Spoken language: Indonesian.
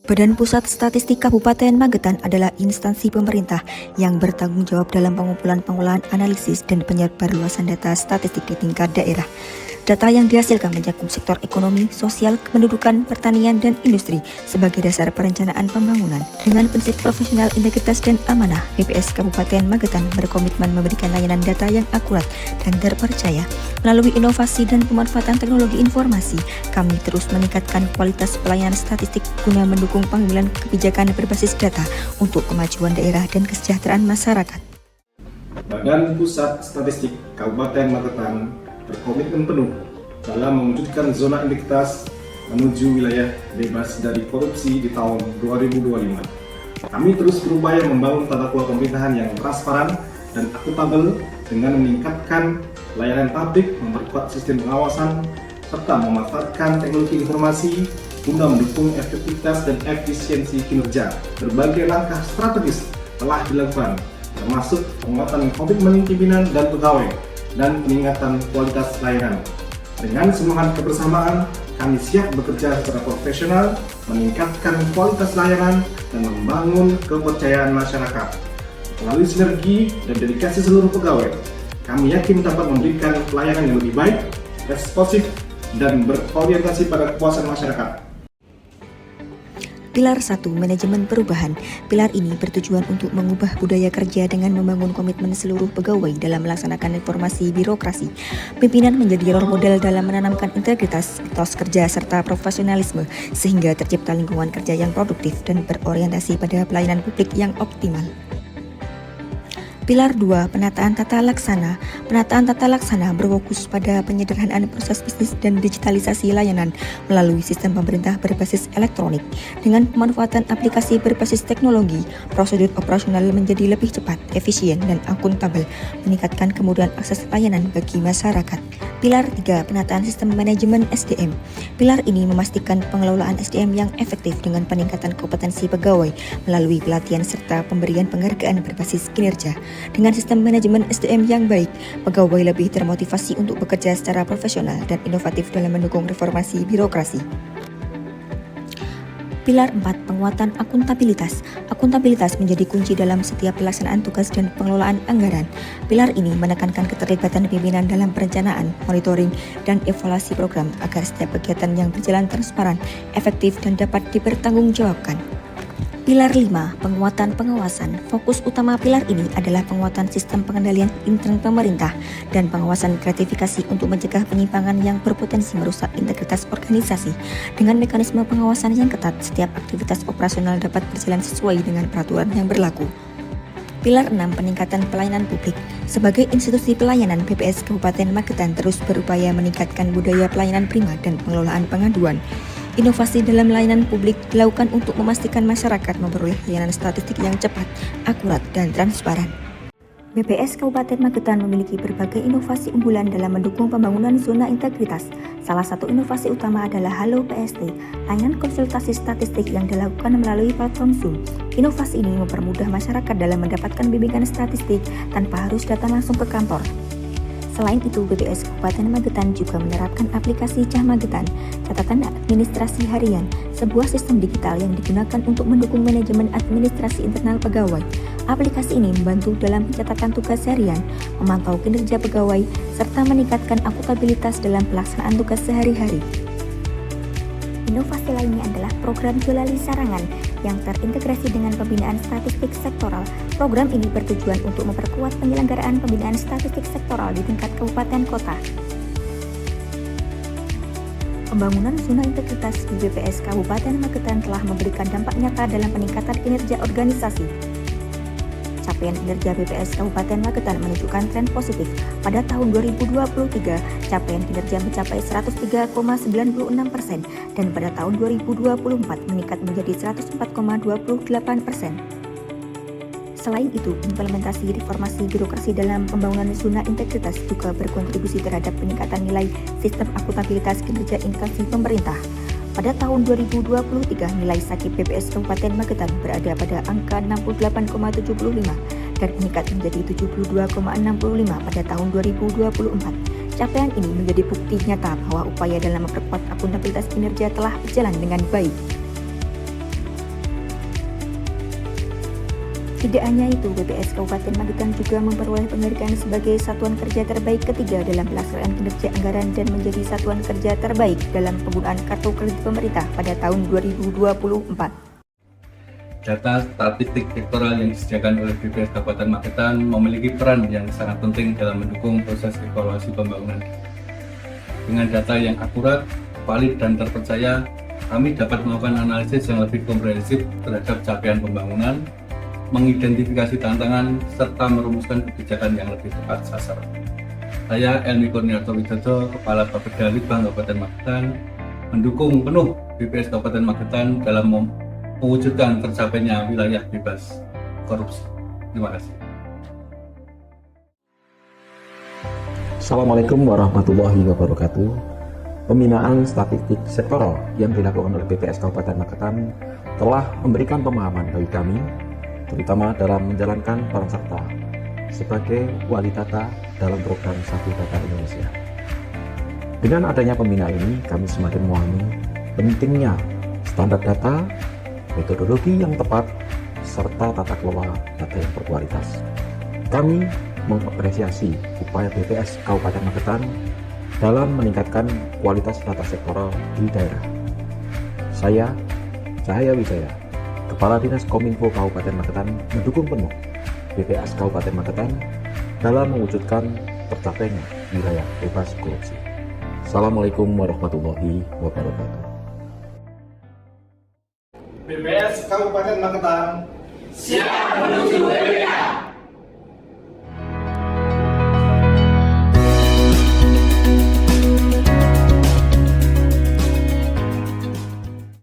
Badan Pusat Statistik Kabupaten Magetan adalah instansi pemerintah yang bertanggung jawab dalam pengumpulan, pengolahan, analisis, dan penyebarluasan data statistik di tingkat daerah. Data yang dihasilkan mencakup sektor ekonomi, sosial, kependudukan, pertanian, dan industri sebagai dasar perencanaan pembangunan. Dengan prinsip profesional, integritas, dan amanah, BPS Kabupaten Magetan berkomitmen memberikan layanan data yang akurat dan terpercaya. Melalui inovasi dan pemanfaatan teknologi informasi, kami terus meningkatkan kualitas pelayanan statistik guna mendukung pengambilan kebijakan berbasis data untuk kemajuan daerah dan kesejahteraan masyarakat. Badan Pusat Statistik Kabupaten Magetan berkomitmen penuh dalam mewujudkan zona integritas menuju wilayah bebas dari korupsi di tahun 2025. Kami terus berupaya membangun tata kelola pemerintahan yang transparan dan akuntabel dengan meningkatkan layanan publik, memperkuat sistem pengawasan, serta memanfaatkan teknologi informasi guna mendukung efektivitas dan efisiensi kinerja. Berbagai langkah strategis telah dilakukan, termasuk penguatan komitmen pimpinan dan pegawai dan peningkatan kualitas layanan. Dengan semangat kebersamaan, kami siap bekerja secara profesional, meningkatkan kualitas layanan, dan membangun kepercayaan masyarakat. Melalui sinergi dan dedikasi seluruh pegawai, kami yakin dapat memberikan pelayanan yang lebih baik, responsif, dan berorientasi pada kepuasan masyarakat. Pilar 1. Manajemen perubahan. Pilar ini bertujuan untuk mengubah budaya kerja dengan membangun komitmen seluruh pegawai dalam melaksanakan reformasi birokrasi. Pimpinan menjadi role model dalam menanamkan integritas, etos kerja, serta profesionalisme, sehingga tercipta lingkungan kerja yang produktif dan berorientasi pada pelayanan publik yang optimal. Pilar 2. Penataan tata laksana. Penataan tata laksana berfokus pada penyederhanaan proses bisnis dan digitalisasi layanan melalui sistem pemerintah berbasis elektronik. Dengan pemanfaatan aplikasi berbasis teknologi, prosedur operasional menjadi lebih cepat, efisien, dan akuntabel, meningkatkan kemudahan akses layanan bagi masyarakat. Pilar 3. Penataan sistem manajemen SDM. Pilar ini memastikan pengelolaan SDM yang efektif dengan peningkatan kompetensi pegawai melalui pelatihan serta pemberian penghargaan berbasis kinerja. Dengan sistem manajemen SDM yang baik, pegawai lebih termotivasi untuk bekerja secara profesional dan inovatif dalam mendukung reformasi birokrasi. Pilar 4. Penguatan akuntabilitas. Akuntabilitas menjadi kunci dalam setiap pelaksanaan tugas dan pengelolaan anggaran. Pilar ini menekankan keterlibatan pimpinan dalam perencanaan, monitoring, dan evaluasi program agar setiap kegiatan yang berjalan transparan, efektif, dan dapat dipertanggungjawabkan. Pilar 5. Penguatan pengawasan. Fokus utama pilar ini adalah penguatan sistem pengendalian intern pemerintah dan pengawasan gratifikasi untuk mencegah penyimpangan yang berpotensi merusak integritas organisasi. Dengan mekanisme pengawasan yang ketat, setiap aktivitas operasional dapat berjalan sesuai dengan peraturan yang berlaku. Pilar 6. Peningkatan pelayanan publik. Sebagai institusi pelayanan, BPS Kabupaten Magetan terus berupaya meningkatkan budaya pelayanan prima dan pengelolaan pengaduan. Inovasi dalam layanan publik dilakukan untuk memastikan masyarakat memperoleh layanan statistik yang cepat, akurat, dan transparan. BPS Kabupaten Magetan memiliki berbagai inovasi unggulan dalam mendukung pembangunan zona integritas. Salah satu inovasi utama adalah Halo PST, layanan konsultasi statistik yang dilakukan melalui platform Zoom. Inovasi ini mempermudah masyarakat dalam mendapatkan bimbingan statistik tanpa harus datang langsung ke kantor. Selain itu, BPS Kabupaten Magetan juga menerapkan aplikasi Cah Magetan, catatan administrasi harian, sebuah sistem digital yang digunakan untuk mendukung manajemen administrasi internal pegawai. Aplikasi ini membantu dalam pencatatan tugas harian, memantau kinerja pegawai, serta meningkatkan akuntabilitas dalam pelaksanaan tugas sehari-hari. Inovasi lainnya adalah program Jolali Sarangan yang terintegrasi dengan pembinaan statistik sektoral. Program ini bertujuan untuk memperkuat penyelenggaraan pembinaan statistik sektoral di tingkat kabupaten kota. Pembangunan zona integritas di BPS Kabupaten Magetan telah memberikan dampak nyata dalam peningkatan kinerja organisasi. Capaian kinerja BPS Kabupaten Magetan menunjukkan tren positif. Pada tahun 2023, capaian kinerja mencapai 103,96% dan pada tahun 2024 meningkat menjadi 104,28%. Selain itu, implementasi reformasi birokrasi dalam pembangunan zona integritas juga berkontribusi terhadap peningkatan nilai sistem akuntabilitas kinerja instansi pemerintah. Pada tahun 2023, nilai sakit BPS Kabupaten Magetan berada pada angka 68,75 dan meningkat menjadi 72,65 pada tahun 2024. Capaian ini menjadi bukti nyata bahwa upaya dalam memperkuat akuntabilitas kinerja telah berjalan dengan baik. Tidak hanya itu, BPS Kabupaten Magetan juga memperoleh penghargaan sebagai satuan kerja terbaik ketiga dalam pelaksanaan kinerja anggaran dan menjadi satuan kerja terbaik dalam penggunaan kartu kredit pemerintah pada tahun 2024. Data statistik sektoral yang disediakan oleh BPS Kabupaten Magetan memiliki peran yang sangat penting dalam mendukung proses evaluasi pembangunan. Dengan data yang akurat, valid, dan terpercaya, kami dapat melakukan analisis yang lebih komprehensif terhadap capaian pembangunan, mengidentifikasi tantangan, serta merumuskan kebijakan yang lebih tepat sasaran. Saya Elmi Kurniarto Widodo, Kepala Bapeda Litbang Kabupaten Magetan, mendukung penuh BPS Kabupaten Magetan dalam mewujudkan tercapainya wilayah bebas korupsi. Terima kasih. Assalamualaikum warahmatullahi wabarakatuh. Pembinaan statistik sektoral yang dilakukan oleh BPS Kabupaten Magetan telah memberikan pemahaman bagi kami, terutama dalam menjalankan peran serta sebagai wali data dalam program Satu Data Indonesia. Dengan adanya pembinaan ini, kami semakin memahami pentingnya standar data, metodologi yang tepat, serta tata kelola data yang berkualitas. Kami mengapresiasi upaya BPS Kabupaten Magetan dalam meningkatkan kualitas data sektoral di daerah. Saya, Cahaya Wijaya, Kepala Dinas Kominfo Kabupaten Magetan, mendukung penuh BPS Kabupaten Magetan dalam mewujudkan tercapainya wilayah bebas korupsi. Assalamualaikum warahmatullahi wabarakatuh. BPS Kabupaten Magetan siap menuju BPS